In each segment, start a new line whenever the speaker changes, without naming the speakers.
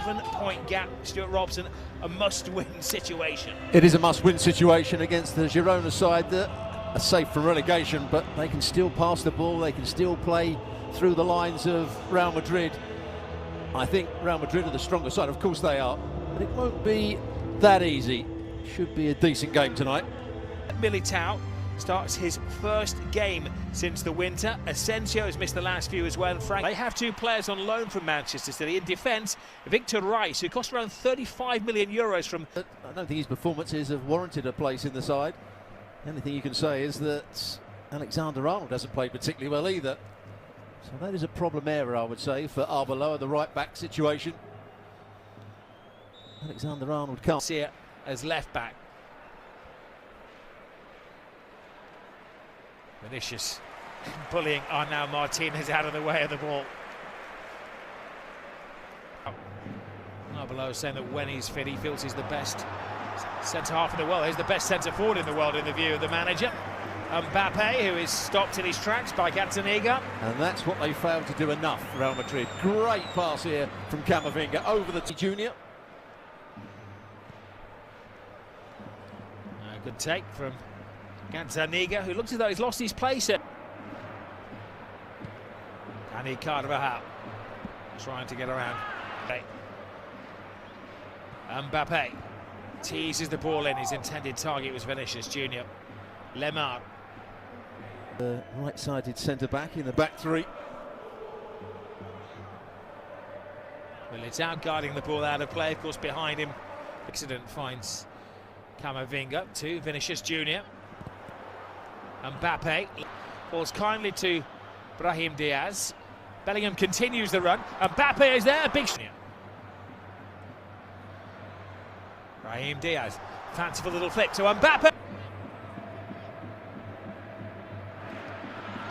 7-point gap. Stuart Robson, a must-win situation.
It is a must-win situation against the Girona side that are safe from relegation, but they can still pass the ball, they can still play through the lines of Real Madrid. I think Real Madrid are the stronger side, of course they are, but it won't be that easy. Should be a decent game tonight.
Militao starts his first game since the winter. Asensio has missed the last few as well. Frank, they have two players on loan from Manchester City. In defence, Victor Rice, who cost around 35 million euros from...
I don't think his performances have warranted a place in the side. The only thing you can say is that Alexander-Arnold hasn't played particularly well either. So that is a problem area, I would say, for Arbeloa, the right-back situation. Alexander-Arnold can't
see it as left-back. Vinicius bullying Arnau Martinez out of the way of the ball. Arbeloa saying that when he's fit, he feels he's the best centre-half in the world. He's the best centre-forward in the world in the view of the manager. Mbappe, who is stopped in his tracks by Gazzaniga.
And that's what they failed to do enough, Real Madrid. Great pass here from Camavinga over the junior.
Good take from Gazzaniga, who looks as though he's lost his place here. Dani Carvajal trying to get around. Mbappe teases the ball in. His intended target was Vinicius Junior. Lemar.
The right-sided centre-back in the back three.
Militao guarding the ball out of play, of course, behind him. Accident finds Camavinga to Vinicius Junior. Mbappe falls kindly to Brahim Diaz. Bellingham continues the run. Mbappe is there, big shot. Brahim Diaz, fanciful little flick to Mbappe.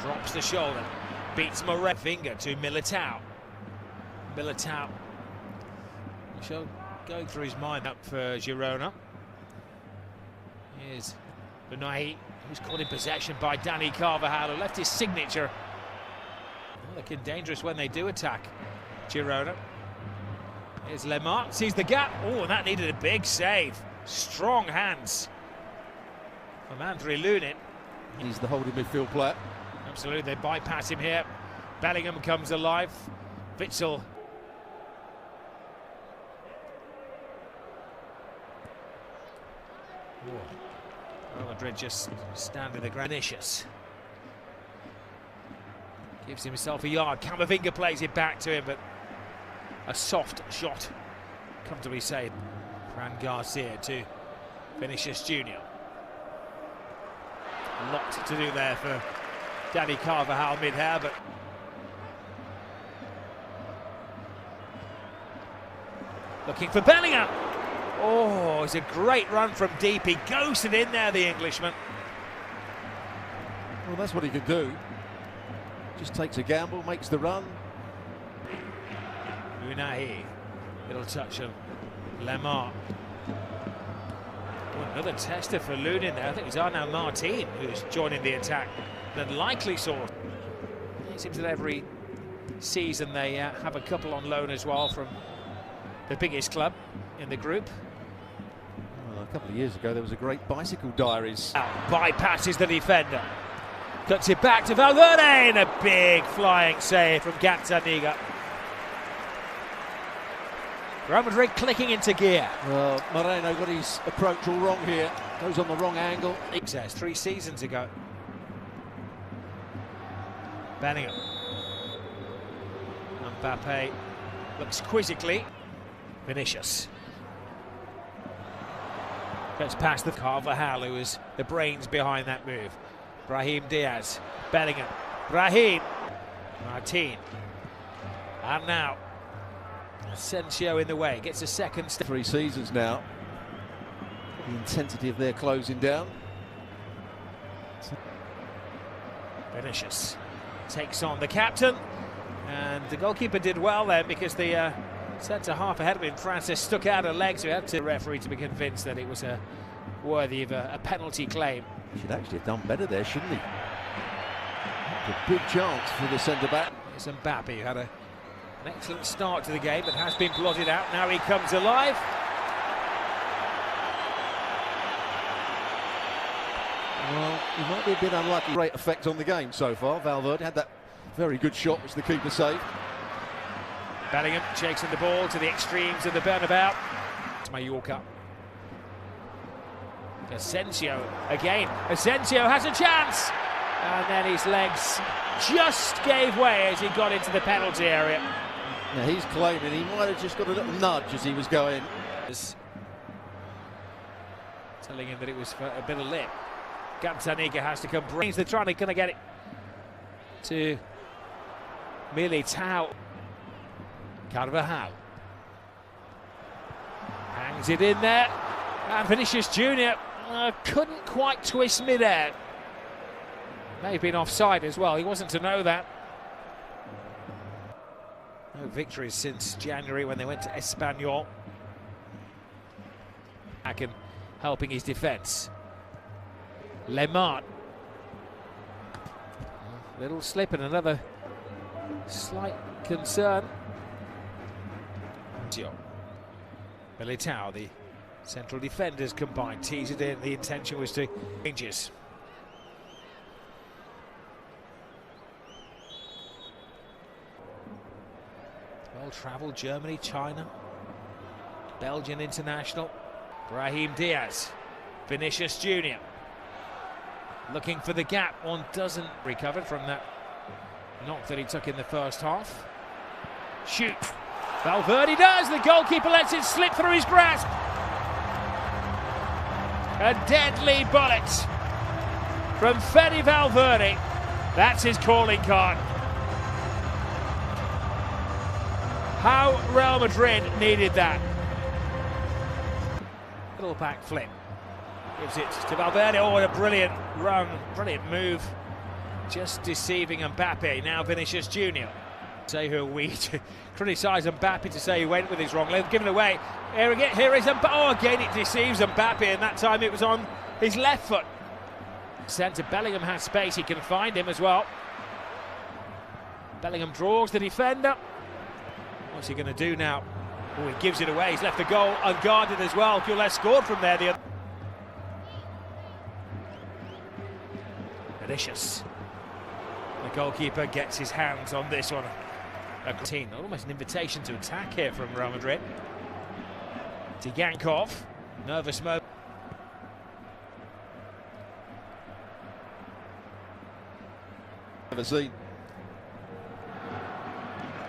Drops the shoulder, beats Moret. Finger to Militao. Militao shall go through his mind up for Girona. Here's Benai, who's caught in possession by Dani Carvajal, who left his signature. Well, looking dangerous when they do attack Girona. Here's Lemar, sees the gap. Oh, and that needed a big save. Strong hands from Andre Lunin.
He's the holding midfield player.
Absolutely, they bypass him here. Bellingham comes alive. Witsel. Real Madrid just standing the ground. Vinicius gives himself a yard. Camavinga plays it back to him, but a soft shot, comfortably saved. Fran Garcia to Vinicius Junior. A lot to do there for Dani Carvajal mid-air, but looking for Bellingham. Oh, it's a great run from deep. He ghosted in there, the Englishman.
Well, that's what he can do. Just takes a gamble, makes the run.
Unai, little touch of Lemar. Oh, another tester for Lunin there. I think it's Arnau Martin who's joining the attack. An unlikely sort. It seems that every season they have a couple on loan as well from the biggest club in the group.
Well, a couple of years ago there was a great bicycle diaries.
Bypasses the defender. Cuts it back to Valverde and a big flying save from Gazzaniga. Real Madrid clicking into gear.
Well, Moreno got his approach all wrong here. Goes on the wrong angle.
It says 3 seasons ago. Bellingham. Mbappe looks quizzically. Vinicius gets past the Carvajal, who is the brains behind that move. Brahim Diaz. Bellingham. Brahim. Martin. And now Asensio in the way. Gets a second step.
3 seasons now. The intensity of their closing down.
Vinicius takes on the captain, and the goalkeeper did well there because the centre-half ahead of him, Francis, stuck out her legs. We had to referee to be convinced that it was worthy of a penalty claim.
He should actually have done better there, shouldn't he? A big chance for the centre-back.
It's Mbappe who had a An excellent start to the game, but has been blotted out. Now he comes alive.
Well, he might be a bit unlucky. Great effect on the game so far. Valverde had that very good shot, which the keeper saved.
Bellingham chasing the ball to the extremes of the Banabéu. It's Mallorca. Asensio again. Asensio has a chance, and then his legs just gave way as he got into the penalty area.
Now he's claiming he might have just got a little nudge as he was going.
Telling him that it was for a bit of lip. Gazzaniga has to come. They're trying to kind of get it to Militao. Carvajal hangs it in there, and Vinicius Junior couldn't quite twist mid-air. May have been offside as well. He wasn't to know that. No victories since January when they went to Espanyol. Back and helping his defence. Lemart. Little slip and another slight concern. Militao, the central defenders combined, tease it in. The intention was to changes. Well-travelled Germany, China, Belgian international. Brahim Diaz, Vinicius Junior. Looking for the gap. One doesn't recover from that knock that he took in the first half. Shoot. Valverde does. The goalkeeper lets it slip through his grasp. A deadly bullet from Fede Valverde. That's his calling card. How Real Madrid needed that. Little back flip. Gives it to Valverde. Oh, what a brilliant run, brilliant move. Just deceiving Mbappe. Now Vinicius Junior. Say who are we to criticise Mbappe, to say he went with his wrong leg, given away. Here is Mbappe. Oh, again it deceives Mbappe, and that time it was on his left foot. Centre Bellingham has space, he can find him as well. Bellingham draws the defender. What's he going to do now? Oh, he gives it away. He's left the goal unguarded as well. Gules scored from there. The Vinicius. The goalkeeper gets his hands on this one. Almost an invitation to attack here from Real Madrid. Tigankov, nervous moment.
Never seen.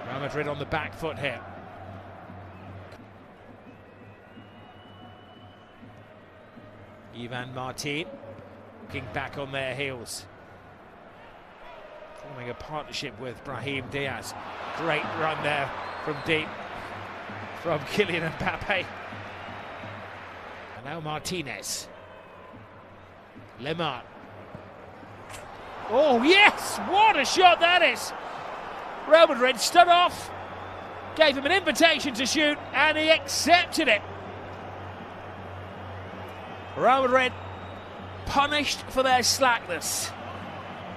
Real Madrid on the back foot here. Ivan Martin looking back on their heels. Forming a partnership with Brahim Diaz. Great run there from deep from Kylian Mbappe. And now Martinez. Lemart. Oh yes, what a shot that is! Real Madrid stood off, gave him an invitation to shoot, and he accepted it. Real Madrid punished for their slackness.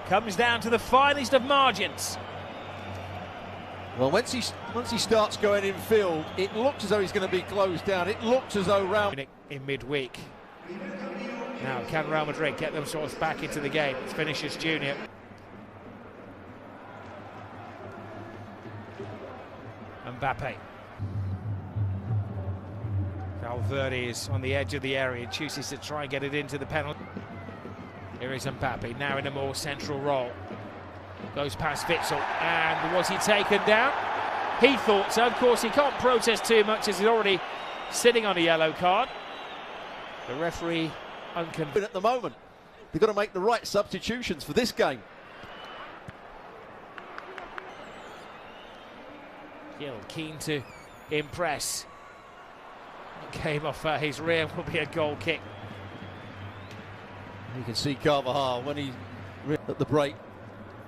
Comes down to the finest of margins.
Well, once he starts going in field, it looks as though he's going to be closed down. It looks as though
in midweek. Now, can Real Madrid get themselves back into the game? It's Vinicius Junior. Mbappe. Valverde is on the edge of the area and chooses to try and get it into the penalty. Here is Mbappe, now in a more central role. Goes past Witsel, and was he taken down? He thought so. Of course, he can't protest too much as he's already sitting on a yellow card. The referee unconvinced.
At the moment, they've got to make the right substitutions for this game.
Gil keen to impress. Came off his rear, will be a goal kick.
You can see Carvajal when he at the break.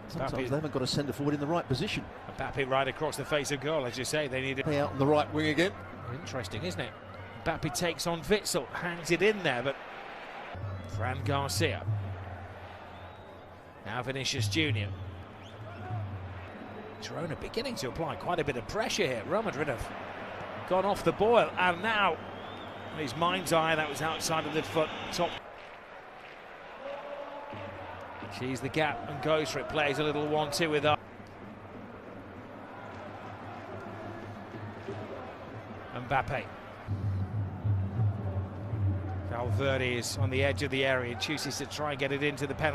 Sometimes they haven't got a centre forward in the right position.
Mbappe right across the face of goal, as you say. They need it.
Play out on the right wing again.
Interesting, isn't it? Mbappe takes on Witsel, hangs it in there, but Fran Garcia. Now Vinicius Junior. Girona beginning to apply quite a bit of pressure here. Real Madrid have gone off the boil, and now his mind's eye, that was outside of the foot top. Sees the gap and goes for it, plays a little 1-2 with us. Mbappe. Valverde is on the edge of the area, chooses to try and get it into the penalty.